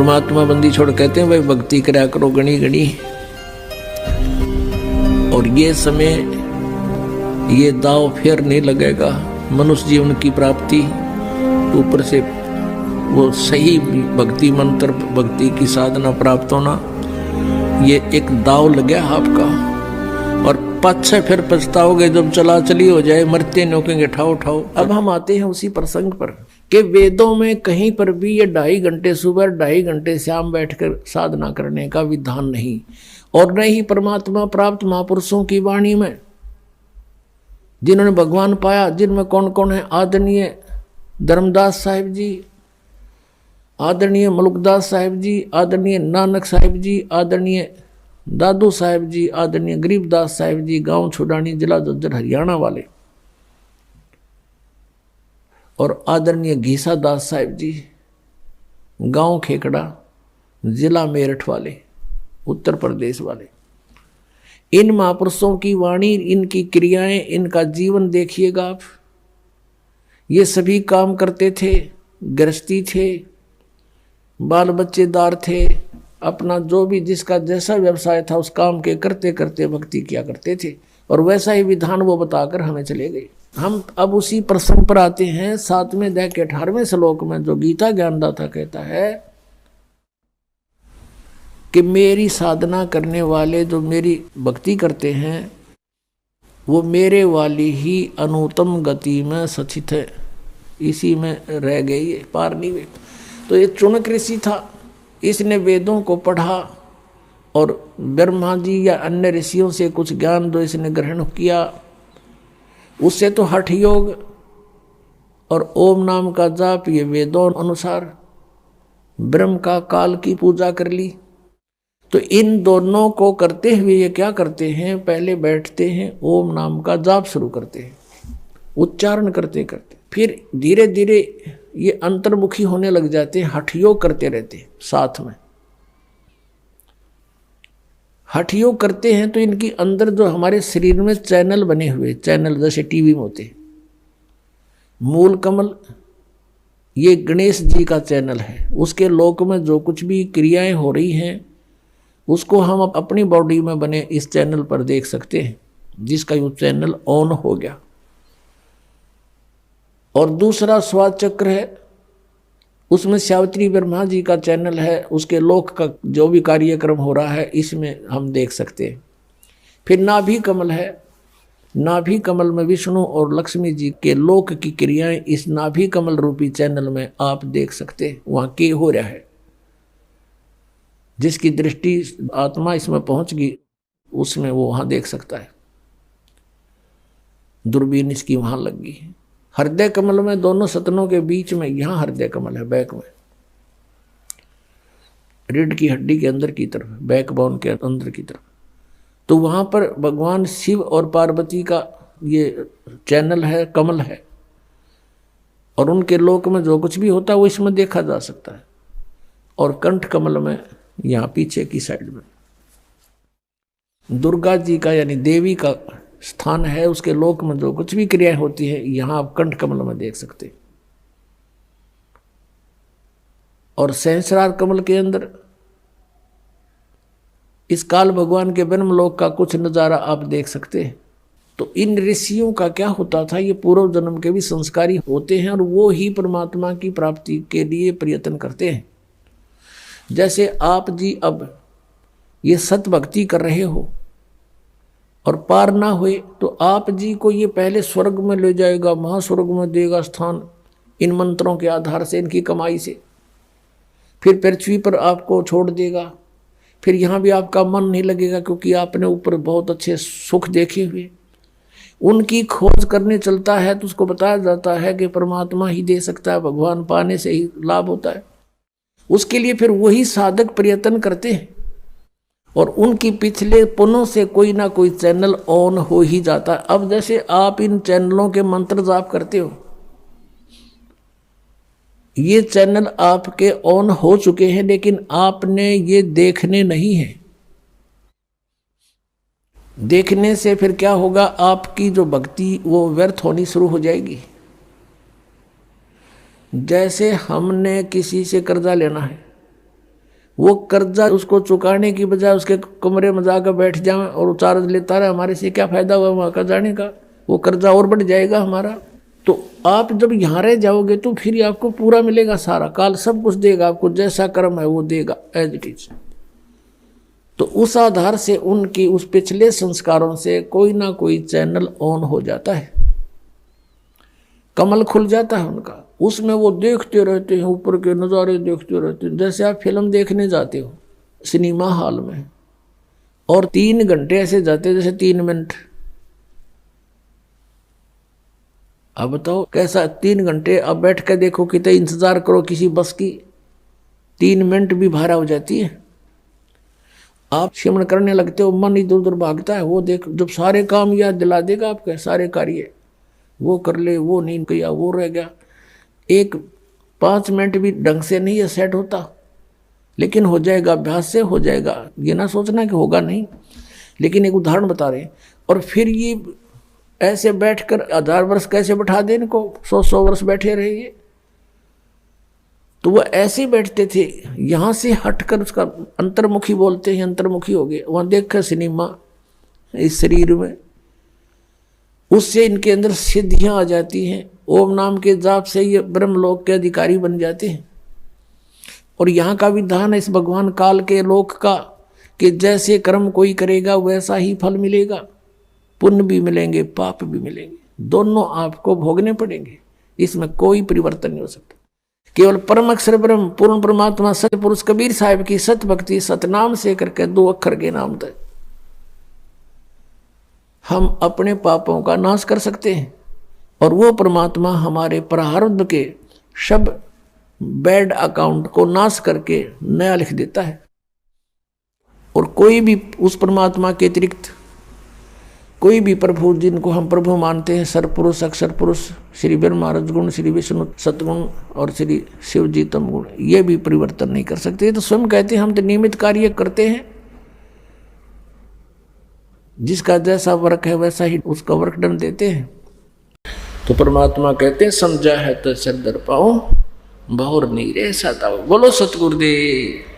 परमात्मा बंदी छोड़ कहते हैं भाई भक्ति करा करो गणी गणी। और ये समय ये दाव फिर नहीं लगेगा। मनुष्य जीवन की प्राप्ति ऊपर से वो सही भक्ति मंत्र भक्ति की साधना प्राप्त होना, ये एक दाव लग गया आपका। और पाछे फिर पछताओगे जब चला चली हो जाए, मरते नोकेंगे ठाओ ठाओ। अब हम आते हैं उसी प्रसंग पर कि वेदों में कहीं पर भी ये 2.5 घंटे सुबह 2.5 घंटे शाम बैठकर साधना करने का विधान नहीं, और न ही परमात्मा प्राप्त महापुरुषों की वाणी में जिन्होंने भगवान पाया, जिनमें कौन कौन है? आदरणीय धर्मदास साहिब जी, आदरणीय मलुकदास साहिब जी, आदरणीय नानक साहिब जी, आदरणीय दादू साहिब जी, आदरणीय गरीबदास साहिब जी, गांव छुडानी, जिला झज्जर हरियाणा वाले, और आदरणीय घीसा दास साहिब जी, गांव खेकड़ा, जिला मेरठ वाले, उत्तर प्रदेश वाले। इन महापुरुषों की वाणी, इनकी क्रियाएं, इनका जीवन देखिएगा आप। ये सभी काम करते थे, गृहस्थी थे, बाल बच्चेदार थे, अपना जो भी जिसका जैसा व्यवसाय था उस काम के करते करते भक्ति किया करते थे, और वैसा ही विधान वो बताकर हमें चले गए। हम अब उसी प्रसंग पर आते हैं। 7वें अध्याय के 18वें श्लोक में जो गीता ज्ञानदाता कहता है कि मेरी साधना करने वाले जो मेरी भक्ति करते हैं वो मेरे वाली ही अनुत्तम गति में सचित है, इसी में रह गई, पार नहीं हुए। तो ये चुनक ऋषि था, इसने वेदों को पढ़ा और ब्रह्मा जी या अन्य ऋषियों से कुछ ज्ञान जो इसने ग्रहण किया, उससे तो हठ योग और ओम नाम का जाप, ये वेदों अनुसार ब्रह्म का काल की पूजा कर ली। तो इन दोनों को करते हुए ये क्या करते हैं? पहले बैठते हैं, ओम नाम का जाप शुरू करते हैं, उच्चारण करते करते फिर धीरे धीरे ये अंतर्मुखी होने लग जाते हैं, हठ योग करते रहते हैं साथ में। हठ योग करते हैं तो इनकी अंदर जो हमारे शरीर में चैनल बने हुए, चैनल जैसे टीवी में होते हैं, मूल कमल ये गणेश जी का चैनल है, उसके लोक में जो कुछ भी क्रियाएं हो रही हैं उसको हम अपनी बॉडी में बने इस चैनल पर देख सकते हैं, जिसका ये चैनल ऑन हो गया। और दूसरा स्वाद चक्र है, उसमें सावित्री ब्रह्मा जी का चैनल है, उसके लोक का जो भी कार्यक्रम हो रहा है इसमें हम देख सकते हैं। फिर नाभि कमल है, नाभि कमल में विष्णु और लक्ष्मी जी के लोक की क्रियाएं इस नाभि कमल रूपी चैनल में आप देख सकते हैं, वहाँ के हो रहा है। जिसकी दृष्टि आत्मा इसमें पहुंच गई उसमें वो वहाँ देख सकता है, दूरबीन इसकी वहाँ लग गई। हृदय कमल में दोनों सतनों के बीच में यहाँ हृदय कमल है, बैक में, रीढ़ की हड्डी के अंदर की तरफ, बैक बोन के अंदर की तरफ। तो वहाँ पर भगवान शिव और पार्वती का ये चैनल है, कमल है, और उनके लोक में जो कुछ भी होता है वो इसमें देखा जा सकता है। और कंठ कमल में यहाँ पीछे की साइड में दुर्गा जी का यानी देवी का स्थान है, उसके लोक में जो कुछ भी क्रियाएं होती है यहाँ आप कंठ कमल में देख सकते हैं। और सहस्रार कमल के अंदर इस काल भगवान के ब्रह्मलोक का कुछ नज़ारा आप देख सकते हैं। तो इन ऋषियों का क्या होता था, ये पूर्व जन्म के भी संस्कारी होते हैं और वो ही परमात्मा की प्राप्ति के लिए प्रयत्न करते हैं। जैसे आप जी अब ये सत भक्ति कर रहे हो और पार ना हुए तो आप जी को ये पहले स्वर्ग में ले जाएगा, महास्वर्ग में देगा स्थान, इन मंत्रों के आधार से, इनकी कमाई से। फिर पृथ्वी पर आपको छोड़ देगा, फिर यहाँ भी आपका मन नहीं लगेगा क्योंकि आपने ऊपर बहुत अच्छे सुख देखे हुए। उनकी खोज करने चलता है तो उसको बताया जाता है कि परमात्मा ही दे सकता है, भगवान पाने से ही लाभ होता है। उसके लिए फिर वही साधक प्रयत्न करते हैं और उनकी पिछले पुनों से कोई ना कोई चैनल ऑन हो ही जाता है। अब जैसे आप इन चैनलों के मंत्र जाप करते हो, ये चैनल आपके ऑन हो चुके हैं, लेकिन आपने ये देखने नहीं है। देखने से फिर क्या होगा, आपकी जो भक्ति वो व्यर्थ होनी शुरू हो जाएगी। जैसे हमने किसी से कर्जा लेना है वो कर्जा उसको चुकाने की बजाय उसके कमरे में जाकर बैठ जाए और चार्ज लेता रहे, हमारे से क्या फायदा हुआ वहाँ का जाने का, वो कर्जा और बढ़ जाएगा हमारा। तो आप जब यहाँ रह जाओगे तो फिर आपको पूरा मिलेगा, सारा काल सब कुछ देगा आपको, जैसा कर्म है वो देगा एज इट इज। तो उस आधार से उनकी उस पिछले संस्कारों से कोई ना कोई चैनल ऑन हो जाता है, कमल खुल जाता है उनका, उसमें वो देखते रहते हैं, ऊपर के नज़ारे देखते रहते हैं। जैसे आप फिल्म देखने जाते हो सिनेमा हॉल में और 3 घंटे ऐसे जाते जैसे 3 मिनट। अब बताओ कैसा 3 घंटे, अब बैठ कर देखो कितने इंतजार करो किसी बस की, 3 मिनट भी भारा हो जाती है। आप सिमरण करने लगते हो, मन इधर उधर भागता है, वो देख जब सारे काम याद दिला देगा आपके, सारे कार्य वो कर ले, वो नहीं किया वो रह गया, एक 5 मिनट भी ढंग से नहीं है सेट होता, लेकिन हो जाएगा, अभ्यास से हो जाएगा। ये ना सोचना कि होगा नहीं, लेकिन एक उदाहरण बता रहे हैं। और फिर ये ऐसे बैठकर 1000 वर्ष कैसे बैठा दे इनको, 100 वर्ष बैठे रहिए। तो वो ऐसे बैठते थे, यहाँ से हटकर उसका अंतर्मुखी बोलते हैं, अंतर्मुखी हो गए, वहाँ देखकर सिनेमा इस शरीर में, उससे इनके अंदर सिद्धियां आ जाती हैं। ओम नाम के जाप से ये ब्रह्मलोक के अधिकारी बन जाते हैं। और यहाँ का विधान है इस भगवान काल के लोक का कि जैसे कर्म कोई करेगा वैसा ही फल मिलेगा, पुण्य भी मिलेंगे पाप भी मिलेंगे, दोनों आपको भोगने पड़ेंगे, इसमें कोई परिवर्तन नहीं हो सकता। केवल परम अक्षर ब्रह्म पूर्ण परमात्मा सतपुरुष कबीर साहिब की सत भक्ति सतनाम से करके 2 अक्षर के नाम तक हम अपने पापों का नाश कर सकते हैं। और वो परमात्मा हमारे प्रारब्ध के सब बैड अकाउंट को नाश करके नया लिख देता है। और कोई भी उस परमात्मा के अतिरिक्त कोई भी प्रभु जिनको हम प्रभु मानते हैं, सरपुरुष अक्षर पुरुष, श्री ब्रह्मा रजगुण, श्री विष्णु सतगुण और श्री शिव जी तमगुण, ये भी परिवर्तन नहीं कर सकते। तो स्वयं कहते हैं हम तो नियमित कार्य करते हैं, जिसका जैसा वर्क है वैसा ही उसका वर्क दंड देते हैं। तो परमात्मा कहते हैं समझा है तो सिर दर पाओ, बहुर नीरे सताओ। बोलो सतगुरुदेव।